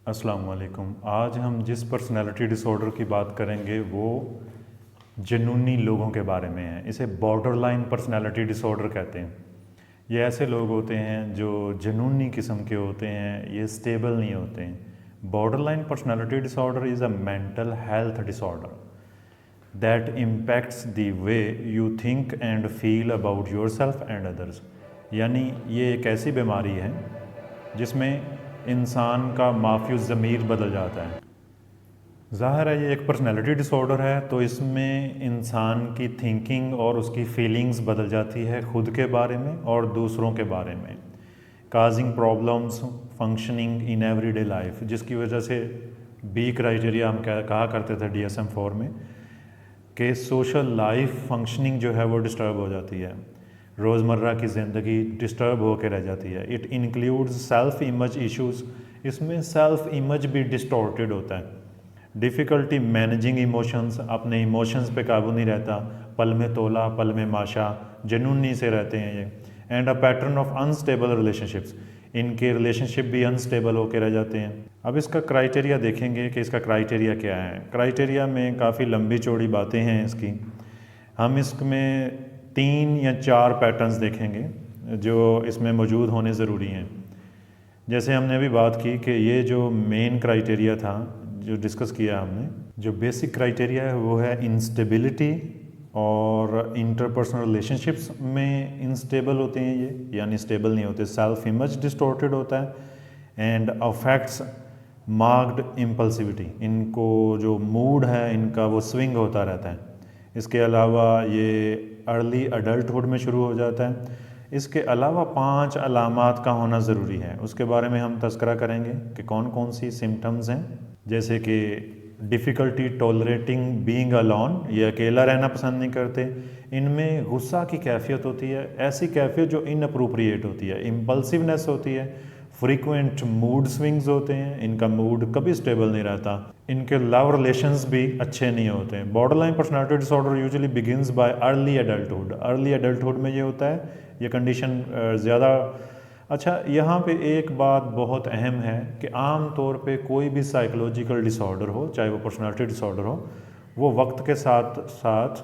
अस्सलाम वालेकुम। आज हम जिस पर्सनैलिटी डिसऑर्डर की बात करेंगे वो जुनूनी लोगों के बारे में है। इसे बॉर्डरलाइन पर्सनैलिटी डिसऑर्डर कहते हैं। ये ऐसे लोग होते हैं जो जुनूनी किस्म के होते हैं, ये स्टेबल नहीं होते हैं। Borderline personality disorder is a mental health disorder that impacts the way you think and feel about yourself and others. यानी ये एक ऐसी बीमारी है जिसमें इंसान का माफ़ी ज़मीर बदल जाता है। ज़ाहिर है ये एक पर्सनैलिटी डिसऑर्डर है, तो इसमें इंसान की थिंकिंग और उसकी फीलिंग्स बदल जाती है खुद के बारे में और दूसरों के बारे में, causing problems functioning in everyday life, जिसकी वजह से बी क्राइटेरिया हम कहा करते थे DSM-4 में कि सोशल लाइफ फंक्शनिंग जो है वो डिस्टर्ब हो जाती है, रोज़मर्रा की ज़िंदगी डिस्टर्ब होकर रह जाती है। It includes self image issues, इसमें सेल्फ इमेज भी डिस्टॉर्टेड होता है। डिफ़िकल्टी मैनेजिंग इमोशंस, अपने इमोशंस पे काबू नहीं रहता, पल में तोला पल में माशा, जुनूनी से रहते हैं ये। And a pattern of unstable relationships, इनके रिलेशनशिप भी अनस्टेबल होकर रह जाते हैं। अब इसका क्राइटेरिया देखेंगे कि इसका क्राइटेरिया क्या है। क्राइटेरिया में काफ़ी लंबी चौड़ी बातें हैं इसकी। हम इसमें 3 या 4 पैटर्न्स देखेंगे जो इसमें मौजूद होने ज़रूरी हैं। जैसे हमने अभी बात की कि ये जो मेन क्राइटेरिया था जो डिस्कस किया हमने, जो बेसिक क्राइटेरिया है वो है इंस्टेबिलिटी, और इंटरपर्सनल रिलेशनशिप्स में इनस्टेबल होते हैं ये, यानी स्टेबल नहीं होते। सेल्फ इमेज डिस्टॉर्टेड होता है एंड अफेक्ट्स मार्क्ड इम्पल्सिविटी, इनको जो मूड है इनका वो स्विंग होता रहता है। इसके अलावा ये अर्ली अडल्टहुड में शुरू हो जाता है। इसके अलावा 5 अलामात का होना ज़रूरी है, उसके बारे में हम तज़करा करेंगे कि कौन कौन सी सिम्टम्स हैं। जैसे कि डिफ़िकल्टी टॉलरेटिंग बीइंग अलोन, ये अकेला रहना पसंद नहीं करते। इनमें गुस्सा की कैफियत होती है, ऐसी कैफियत जो इनअप्रोप्रिएट होती है। इम्पल्सिवनेस होती है, फ्रीक्वेंट मूड स्विंग्स होते हैं, इनका मूड कभी स्टेबल नहीं रहता। इनके लव रिलेशंस भी अच्छे नहीं होते हैं। Borderline personality disorder usually begins bye early adulthood, early adulthood में ये होता है, ये कंडीशन ज़्यादा। अच्छा, यहाँ पे एक बात बहुत अहम है कि आम तौर पे कोई भी साइकोलॉजिकल डिसऑर्डर हो, चाहे वो पर्सनैलिटी डिसऑर्डर हो, वो वक्त के साथ साथ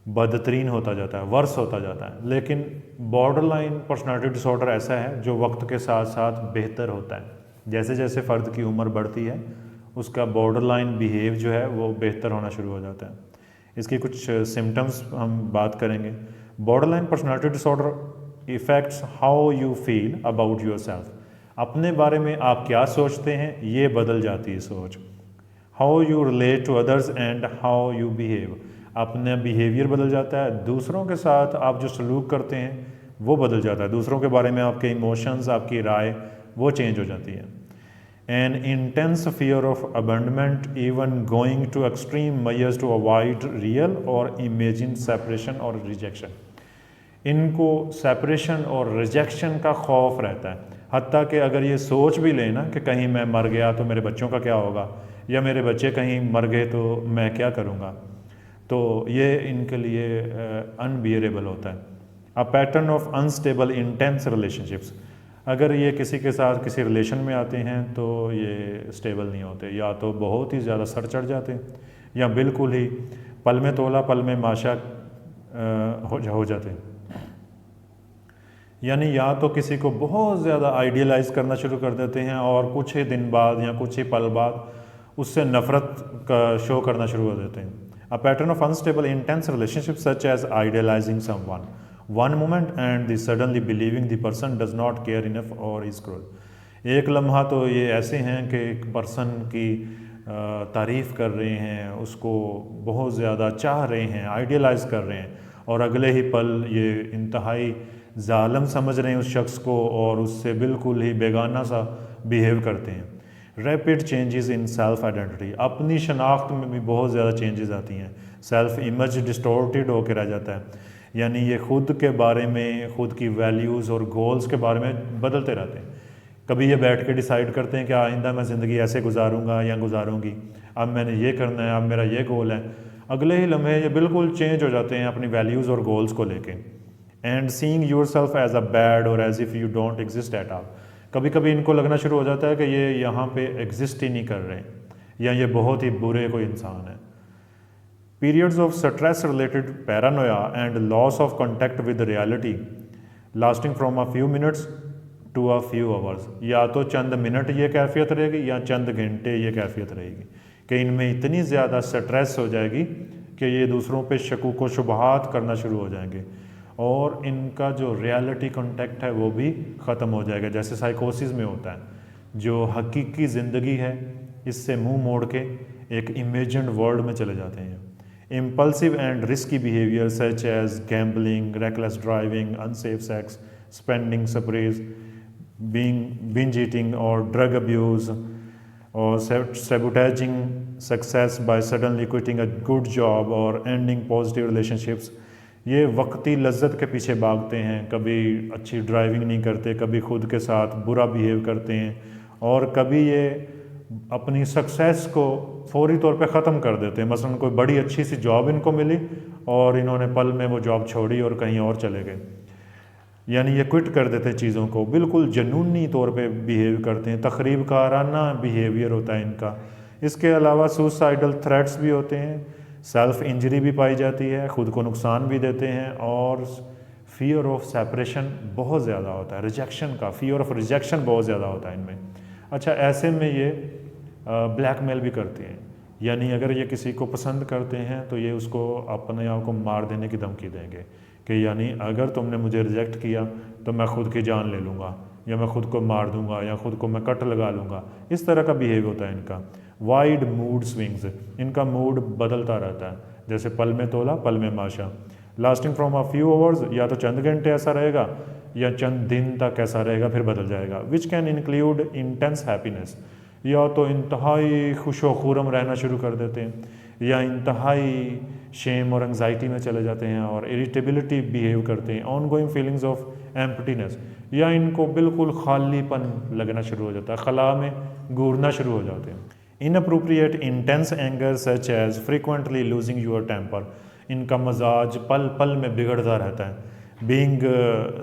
बदतरीन होता जाता है, वर्स होता जाता है। लेकिन बॉर्डरलाइन पर्सनैलिटी डिसऑर्डर ऐसा है जो वक्त के साथ साथ बेहतर होता है। जैसे जैसे फ़र्द की उम्र बढ़ती है उसका बॉर्डरलाइन बिहेव जो है वो बेहतर होना शुरू हो जाता है। इसकी कुछ सिम्टम्स हम बात करेंगे। Borderline personality disorder effects how you feel about yourself, अपने बारे में आप क्या सोचते हैं ये बदल जाती है सोच। How you relate to others and how you behave, अपना बिहेवियर बदल जाता है, दूसरों के साथ आप जो सलूक करते हैं वो बदल जाता है, दूसरों के बारे में आपके इमोशंस, आपकी राय वो चेंज हो जाती है। An intense fear of abandonment, even going to extreme measures to avoid real और इमेजिन सेपरेशन और रिजेक्शन, इनको सेपरेशन और रिजेक्शन का खौफ रहता है। हत्ता कि अगर ये सोच भी लें ना कि कहीं मैं मर गया तो मेरे बच्चों का क्या होगा, या मेरे बच्चे कहीं मर गए तो मैं क्या करूँगा, तो ये इनके लिए अनबियरेबल होता है। अ pattern of unstable intense relationships, अगर ये किसी के साथ किसी रिलेशन में आते हैं तो ये स्टेबल नहीं होते, या तो बहुत ही ज़्यादा सर चढ़ जाते हैं या बिल्कुल ही पल में तोला पल में माशा हो जाते हैं। यानी या तो किसी को बहुत ज़्यादा आइडियलाइज़ करना शुरू कर देते हैं और कुछ ही दिन बाद या कुछ ही पल बाद उससे नफ़रत का शो करना शुरू कर देते हैं। A pattern of unstable intense relationship such as idealising someone one moment and the suddenly believing the person does not care enough और इज क्रूअल। एक लम्हा तो ये ऐसे हैं कि एक पर्सन की तारीफ़ कर रहे हैं, उसको बहुत ज़्यादा चाह रहे हैं, आइडियलाइज़ कर रहे हैं, और अगले ही पल ये इंतहाई ज़ालिम समझ रहे हैं उस शख्स को और उससे बिल्कुल ही बेगाना सा बिहेव करते हैं। Rapid changes in self identity, अपनी शनाख्त में भी बहुत ज़्यादा चेंजेस आती हैं। सेल्फ इमेज डिस्टॉर्टेड होकर रह जाता है, यानी ये खुद के बारे में, खुद की वैल्यूज़ और गोल्स के बारे में बदलते रहते हैं। कभी ये बैठ के डिसाइड करते हैं कि आइंदा मैं ज़िंदगी ऐसे गुजारूंगा या गुजारूंगी, अब मैंने ये करना है, अब मेरा ये गोल है। अगले ही लम्हे ये बिल्कुल चेंज हो जाते हैं अपनी वैल्यूज़ और गोल्स को लेके। And seeing yourself as a bad और as if you don't exist at all, कभी कभी इनको लगना शुरू हो जाता है कि ये यहाँ पे एग्जिस्ट ही नहीं कर रहे या ये बहुत ही बुरे कोई इंसान है। Periods of stress related paranoia and loss of contact with reality lasting from a few minutes to a few hours, या तो चंद मिनट ये कैफियत रहेगी या चंद घंटे ये कैफियत रहेगी कि इनमें इतनी ज़्यादा स्ट्रेस हो जाएगी कि ये दूसरों पे शकूक व शुबहात करना शुरू हो जाएंगे और इनका जो रियलिटी कांटेक्ट है वो भी ख़त्म हो जाएगा, जैसे साइकोसिस में होता है। जो हकीकी ज़िंदगी है इससे मुंह मोड़ के एक इमेजिन्ड वर्ल्ड में चले जाते हैं। Impulsive and risky behavior such as gambling, reckless driving, unsafe sex, spending sprees, binge eating or drug abuse, or sabotaging success by suddenly quitting a good job or ending positive relationships, ये वक्ती लज्जत के पीछे भागते हैं, कभी अच्छी driving नहीं करते, कभी खुद के साथ बुरा बिहेव करते हैं और कभी ये अपनी सक्सेस को फौरी तौर पे ख़त्म कर देते हैं। मसलन कोई बड़ी अच्छी सी जॉब इनको मिली और इन्होंने पल में वो जॉब छोड़ी और कहीं और चले गए, यानी ये क्विट कर देते हैं चीज़ों को, बिल्कुल जुनूनी तौर पे बिहेव करते हैं, तकरीब काराना बिहेवियर होता है इनका। इसके अलावा सुसाइडल थ्रेट्स भी होते हैं, सेल्फ इंजरी भी पाई जाती है, ख़ुद को नुकसान भी देते हैं और फियर ऑफ सेपरेशन बहुत ज़्यादा होता है, रिजेक्शन का फियर ऑफ रिजेक्शन बहुत ज़्यादा होता है इनमें। अच्छा, ऐसे में ये ब्लैकमेल भी करते हैं, यानी अगर ये किसी को पसंद करते हैं तो ये उसको अपने आप को मार देने की धमकी देंगे कि यानी अगर तुमने मुझे रिजेक्ट किया तो मैं खुद की जान ले लूँगा या मैं खुद को मार दूँगा या खुद को मैं कट लगा लूँगा। इस तरह का बिहेव होता है इनका। वाइड मूड स्विंग्स, इनका मूड बदलता रहता है, जैसे पल में तोला पल में माशा। Lasting from a few hours, या तो चंद घंटे ऐसा रहेगा या चंद दिन तक ऐसा रहेगा फिर बदल जाएगा। Which can include intense happiness, या तो इंतहाई खुशो खुरम रहना शुरू कर देते हैं या इंतहाई शेम और एंग्जाइटी में चले जाते हैं और इरिटेबिलिटी बिहेव करते हैं। On going feelings of emptiness, या इनको बिल्कुल खालीपन लगना शुरू हो जाता है, खला में घूरना शुरू हो जाते हैं। Inappropriate intense anger such as frequently losing your temper, इनका मजाज पल पल में बिगड़ता रहता है। बीइंग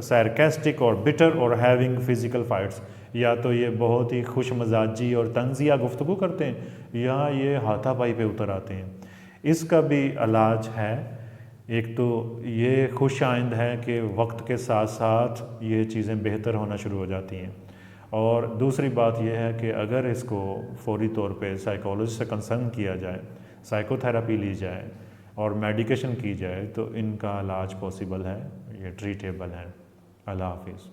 सार्केस्टिक और बिटर और हैविंग फिजिकल फाइट्स, या तो ये बहुत ही खुश मजाजी और तंजिया गुफ्तगू करते हैं या ये हाथापाई पे उतर आते हैं। इसका भी इलाज है। एक तो ये खुश आइंद है कि वक्त के साथ साथ ये चीज़ें बेहतर होना शुरू हो जाती हैं, और दूसरी बात यह है कि अगर इसको फौरी तौर पे साइकोलॉजिस्ट से कंसल्ट किया जाए, साइकोथेरेपी ली जाए और मेडिकेशन की जाए तो इनका इलाज पॉसिबल है, ये ट्रीटेबल है। अल्लाह हाफिज़।